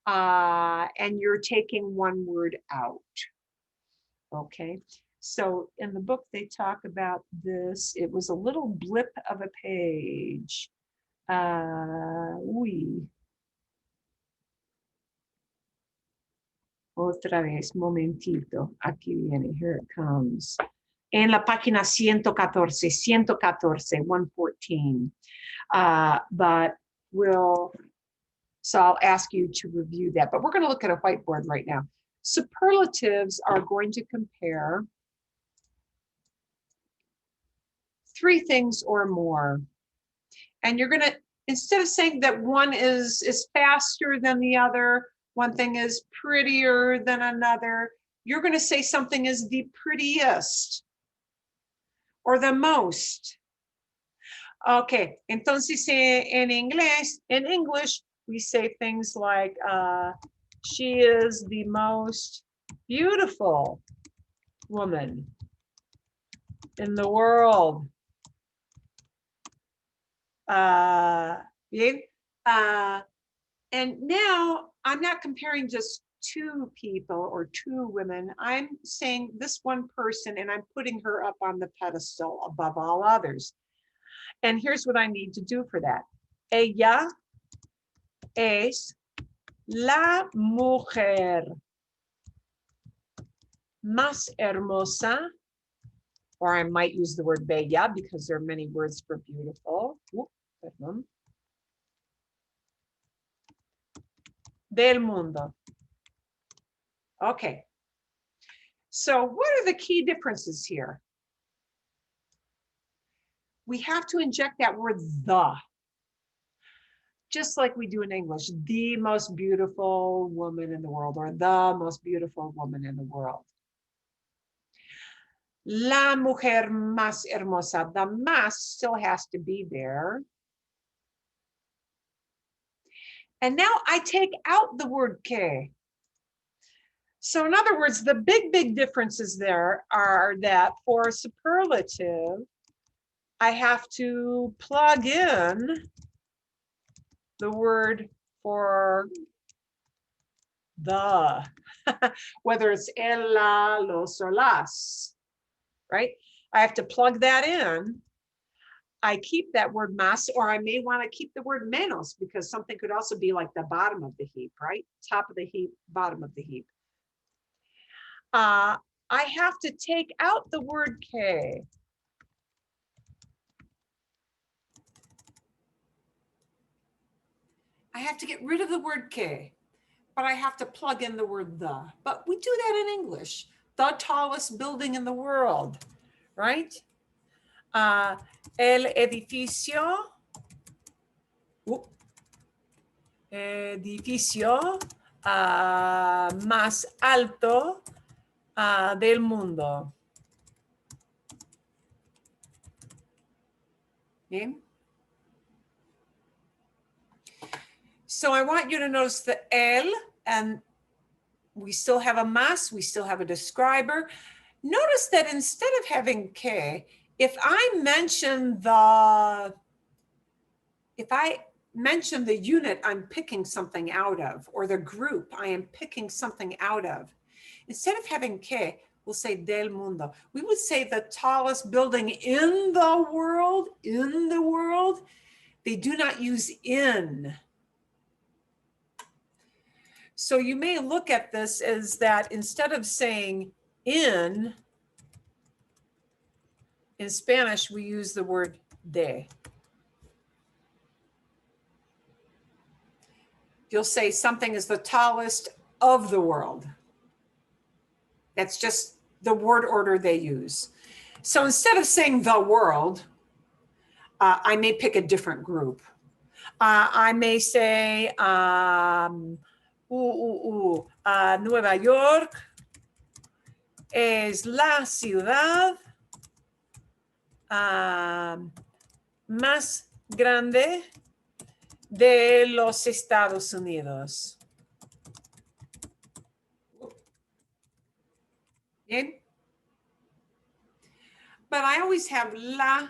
And you're taking one word out. Okay, so in the book they talk about this. It was a little blip of a page. Otra vez, momentito. Aquí viene, here it comes. En la página 114, 114. But so I'll ask you to review that. But we're going to look at a whiteboard right now. Superlatives are going to compare 3 things or more. And you're going to, instead of saying that one is faster than the other, one thing is prettier than another, you're going to say something is the prettiest or the most. Okay, entonces en English, we say things like, she is the most beautiful woman in the world. Bien. And now I'm not comparing just 2 people or 2 women. I'm saying this one person and I'm putting her up on the pedestal above all others. And here's what I need to do for that. Ella es la mujer más hermosa, or I might use the word bella because there are many words for beautiful. Perdón. Del mundo. Okay. So what are the key differences here? We have to inject that word the, just like we do in English, the most beautiful woman in the world, or the most beautiful woman in the world. La mujer más hermosa, the más still has to be there. And now I take out the word que. So in other words, the big differences there are that for superlative, I have to plug in the word for the, whether it's el, la, los, or las, right? I have to plug that in. I keep that word más, or I may want to keep the word menos, because something could also be like the bottom of the heap, right? Top of the heap, bottom of the heap. I have to take out the word que. I have to get rid of the word que, but I have to plug in the word the. But we do that in English. The tallest building in the world, right? El edificio. Edificio más alto del mundo. Bien. So I want you to notice the el, and we still have a más, we still have a describer. Notice that instead of having que, if I mention the unit I'm picking something out of, or the group I am picking something out of, instead of having que, we'll say del mundo. We would say the tallest building in the world, They do not use in. So you may look at this as that instead of saying in Spanish, we use the word de. You'll say something is the tallest of the world. That's just the word order they use. So instead of saying the world, I may pick a different group. I may say Nueva York es la ciudad más grande de los Estados Unidos. Bien. But I always have la,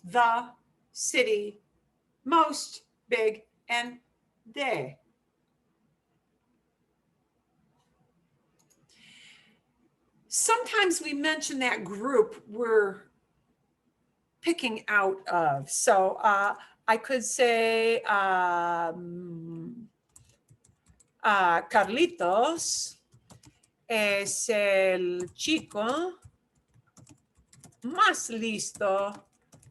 the city, most, big, and de. Sometimes we mention that group we're picking out of. So I could say Carlitos es el chico más listo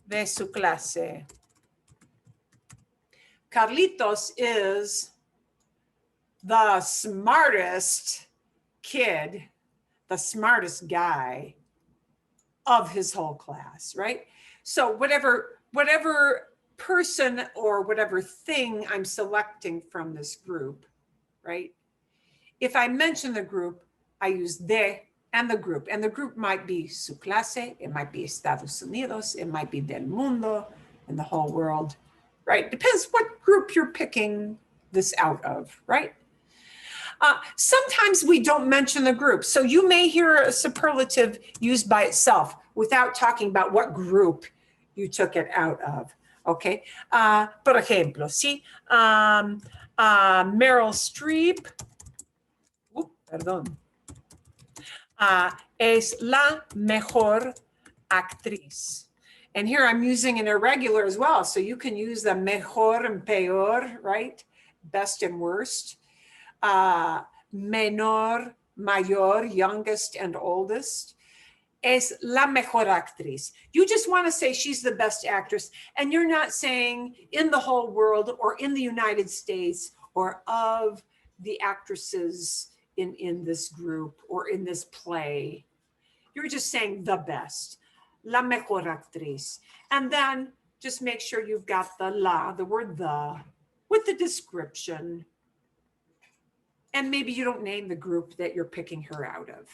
de su clase. Carlitos is the smartest kid, the smartest guy of his whole class, right? So whatever person or whatever thing I'm selecting from this group, right? If I mention the group, I use de and the group might be su clase, it might be Estados Unidos, it might be del mundo, in the whole world, right? Depends what group you're picking this out of, right? Sometimes we don't mention the group. So you may hear a superlative used by itself without talking about what group you took it out of, okay? Por ejemplo, sí, Meryl Streep, es la mejor actriz. And here I'm using an irregular as well. So you can use the mejor and peor, right? Best and worst. Menor, mayor, youngest and oldest. Es la mejor actriz. You just want to say she's the best actress. And you're not saying in the whole world or in the United States or of the actresses in this group or in this play. You're just saying the best. La mejor actriz. And then just make sure you've got the la, the word the, with the description. And maybe you don't name the group that you're picking her out of.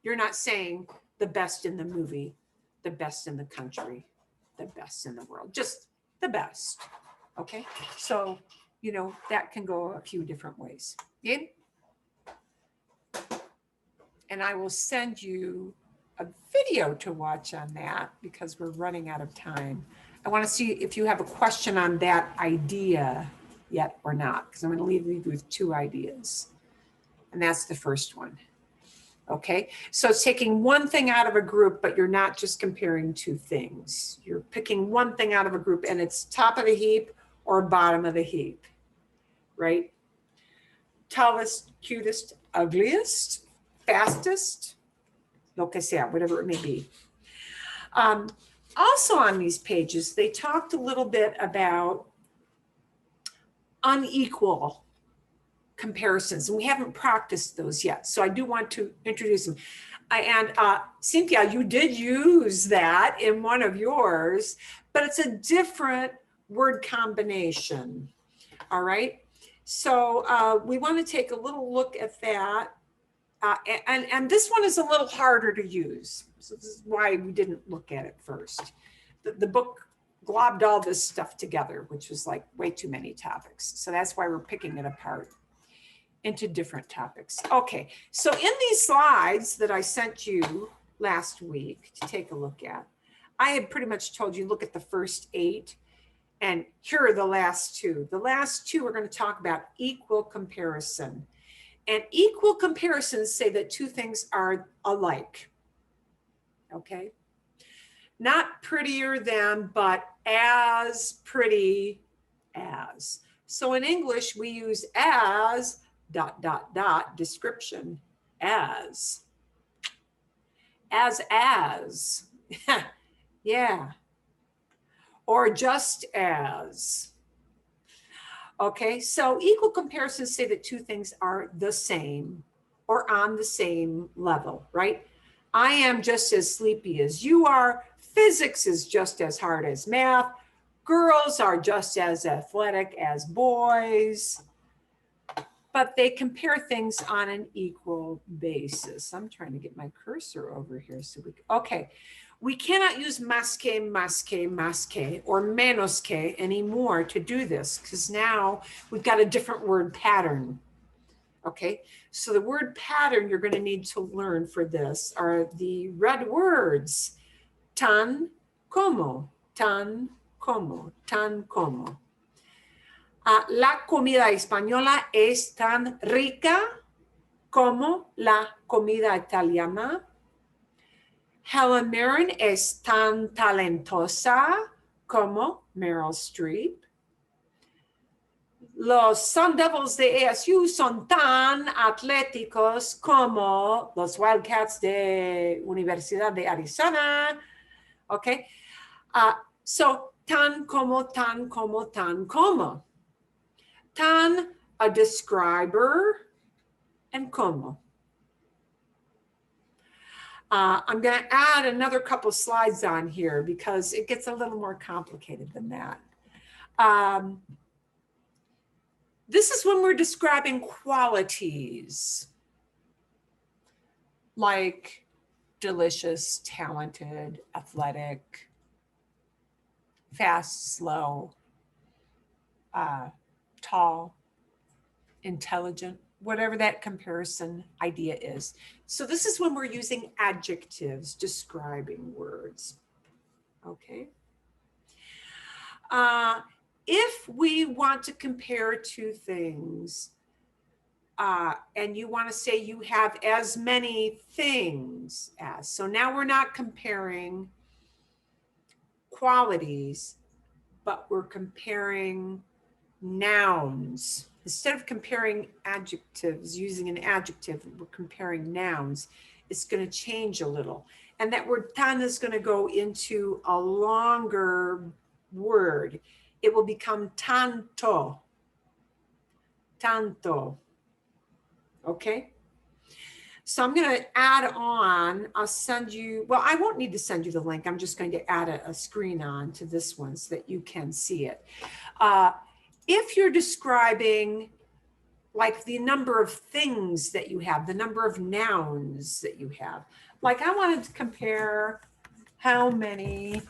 You're not saying the best in the movie, the best in the country, the best in the world, just the best. Okay, so, you know, that can go a few different ways. Yeah? And I will send you a video to watch on that because we're running out of time. I want to see if you have a question on that idea yet or not, because I'm going to leave you with two ideas. And that's the first one. Okay, so it's taking one thing out of a group, but you're not just comparing two things. You're picking one thing out of a group and it's top of the heap or bottom of the heap, right? Tallest, cutest, ugliest, fastest, lo que sea, whatever it may be. Also on these pages, they talked a little bit about unequal comparisons, and we haven't practiced those yet. So I do want to introduce them. And Cynthia, you did use that in one of yours, but it's a different word combination. All right. So we want to take a little look at that. And this one is a little harder to use. So this is why we didn't look at it first. The book globbed all this stuff together, which was like way too many topics. So that's why we're picking it apart into different topics. Okay, so in these slides that I sent you last week to take a look at, I had pretty much told you, look at the first 8, and here are the last 2. The last 2 are going to talk about equal comparison. And equal comparisons say that 2 things are alike. Okay, not prettier than, but as pretty as. So in English, we use as ... description, as yeah, or just as. Okay, so equal comparisons say that 2 things are the same or on the same level, right? I am just as sleepy as you are. Physics is just as hard as math. Girls are just as athletic as boys. But they compare things on an equal basis. I'm trying to get my cursor over here so we, okay. We cannot use más que, or menos que anymore to do this because now we've got a different word pattern. Okay, so the word pattern you're going to need to learn for this are the red words. Tan, como, como, tan como. La comida española es tan rica como la comida italiana. Helen Mirren es tan talentosa como Meryl Streep. Los Sun Devils de ASU son tan atléticos como los Wildcats de Universidad de Arizona. Okay. So tan como, tan como, tan como. Tan, a describer, and como. I'm going to add another couple slides on here because it gets a little more complicated than that. This is when we're describing qualities like delicious, talented, athletic, fast, slow, tall, intelligent, whatever that comparison idea is. So this is when we're using adjectives describing words. Okay. If we want to compare two things, and you want to say you have as many things as, so now we're not comparing qualities, but we're comparing nouns. Instead of comparing adjectives, using an adjective, we're comparing nouns. It's going to change a little. And that word tan is going to go into a longer word. It will become tanto. Tanto. Okay? So I'm going to add on, I'll send you, well, I won't need to send you the link. I'm just going to add a screen on to this one so that you can see it. If you're describing like the number of things that you have, the number of nouns that you have, like I wanted to compare how many,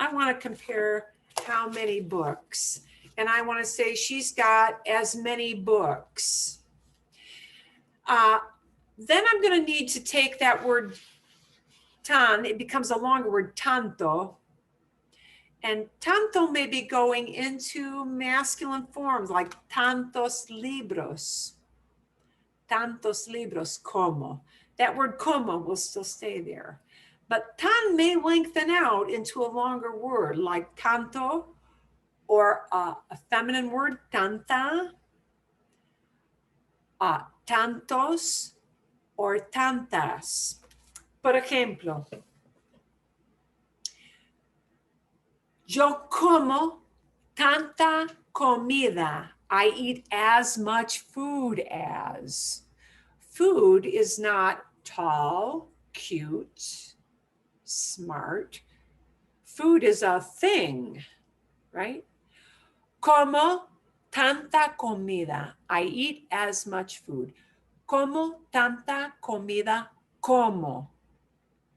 I want to compare how many books. And I want to say she's got as many books. Then I'm going to need to take that word tan, it becomes a longer word, tanto. And tanto may be going into masculine forms like tantos libros como. That word como will still stay there. But tan may lengthen out into a longer word like tanto, or a feminine word, tanta, tantos, or tantas. Por ejemplo, yo como tanta comida. I eat as much food as. Food is not tall, cute, smart. Food is a thing, right? Como tanta comida. I eat as much food. Como tanta comida como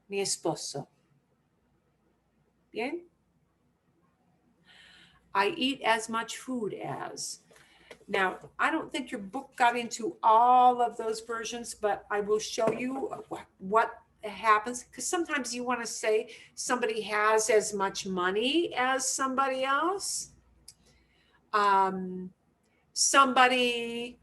mi esposo. Bien? I eat as much food as. Now, I don't think your book got into all of those versions, but I will show you what happens, because sometimes you want to say somebody has as much money as somebody else. Somebody,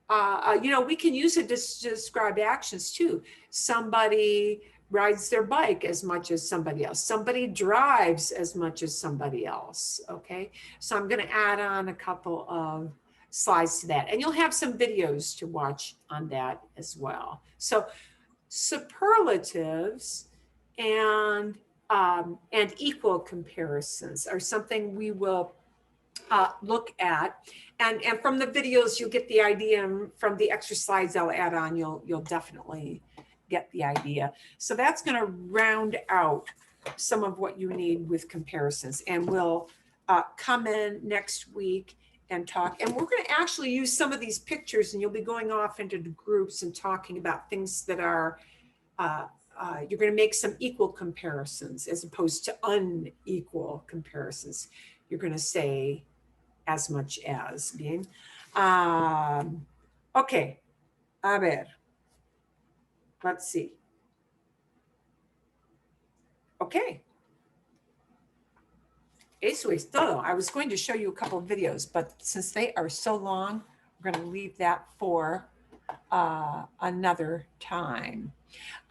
we can use it to describe actions too. Somebody rides their bike as much as somebody else. Somebody drives as much as somebody else, okay? So I'm going to add on a couple of slides to that. And you'll have some videos to watch on that as well. So superlatives and equal comparisons are something we will look at. And from the videos, you'll get the idea, and from the extra slides I'll add on, you'll definitely get the idea. So that's going to round out some of what you need with comparisons. And we'll come in next week and talk. And we're going to actually use some of these pictures, and you'll be going off into the groups and talking about things that are, you're going to make some equal comparisons as opposed to unequal comparisons. You're going to say as much as, bien. Okay, a ver. Let's see. Okay. Eso es todo. I was going to show you a couple of videos, but since they are so long, we're going to leave that for another time.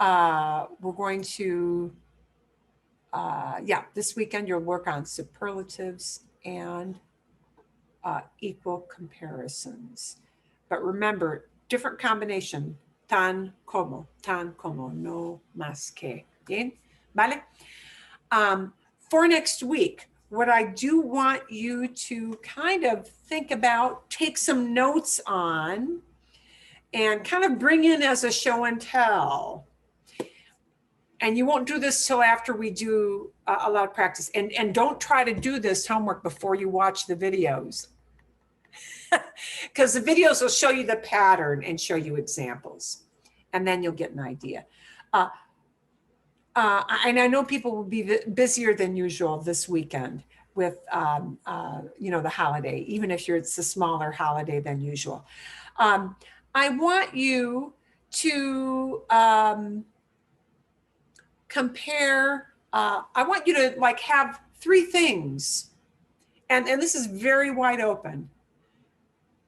We're going to, yeah, this weekend you'll work on superlatives and equal comparisons. But remember, different combination, tan como, no más que. Bien? Vale? For next week, what I do want you to kind of think about, take some notes on, and kind of bring in as a show and tell. And you won't do this till after we do a lot of practice. And don't try to do this homework before you watch the videos. Because the videos will show you the pattern and show you examples. And then you'll get an idea. And I know people will be busier than usual this weekend with, you know, the holiday, even if it's a smaller holiday than usual. I want you to compare, I want you to like have 3 things. And this is very wide open.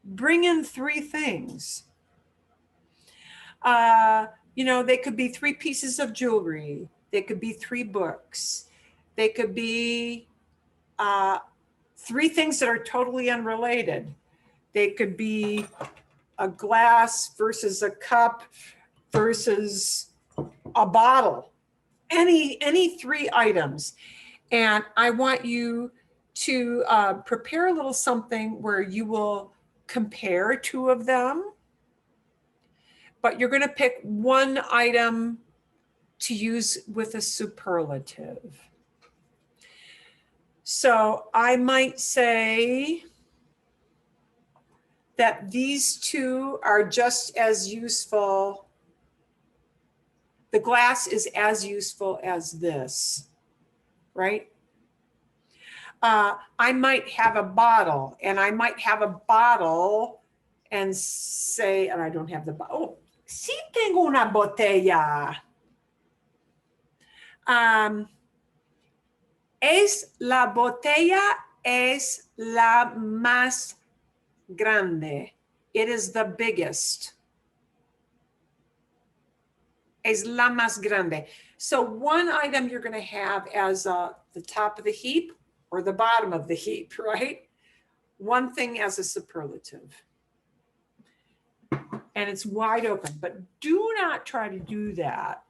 Bring in 3 things. You know, they could be 3 pieces of jewelry. They could be 3 books. They could be 3 things that are totally unrelated. They could be a glass versus a cup versus a bottle. Any 3 items. And I want you to prepare a little something where you will compare 2 of them. But you're going to pick 1 item to use with a superlative. So I might say that these 2 are just as useful. The glass is as useful as this, right? I might have a bottle, and I might have a bottle and say, and I don't have the bottle. Oh, sí tengo una botella. La botella es la más grande. It is the biggest. Es la más grande. So 1 item you're going to have as the top of the heap or the bottom of the heap, right? 1 thing as a superlative. And it's wide open, but do not try to do that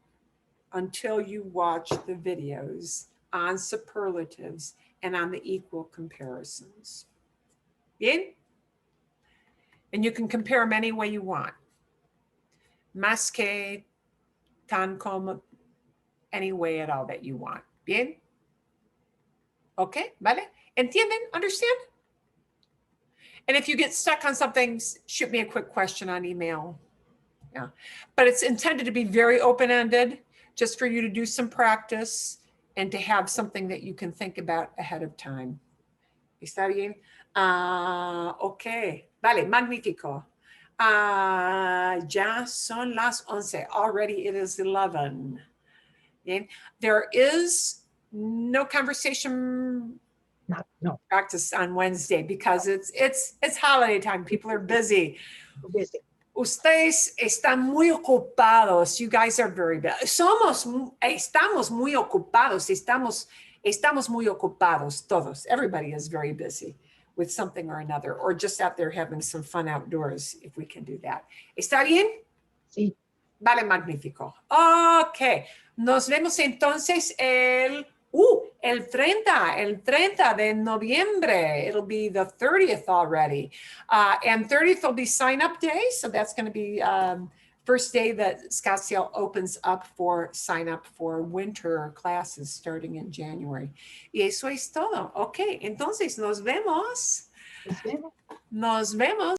until you watch the videos on superlatives and on the equal comparisons. Bien? And you can compare them any way you want. Más que, tan como, any way at all that you want. Bien? Okay, vale? ¿Entienden? Understand? And if you get stuck on something, shoot me a quick question on email. Yeah, but it's intended to be very open-ended, just for you to do some practice and to have something that you can think about ahead of time. ¿Está bien? Ok, vale, magnífico. Ya son las 11. Already it is 11. Bien. There is no conversation No. practice on Wednesday because it's holiday time. People are busy. Busy. Ustedes están muy ocupados. You guys are very busy. Estamos muy ocupados. Estamos muy ocupados todos. Everybody is very busy with something or another, or just out there having some fun outdoors, if we can do that. ¿Está bien? Sí. Vale, magnífico. Ok. Nos vemos entonces el 30 de noviembre. It'll be the 30th already. And 30th will be sign up day. So that's going to be first day that Scottsdale opens up for sign up for winter classes starting in January. Y eso es todo. Ok, entonces nos vemos. Nos vemos. Nos vemos.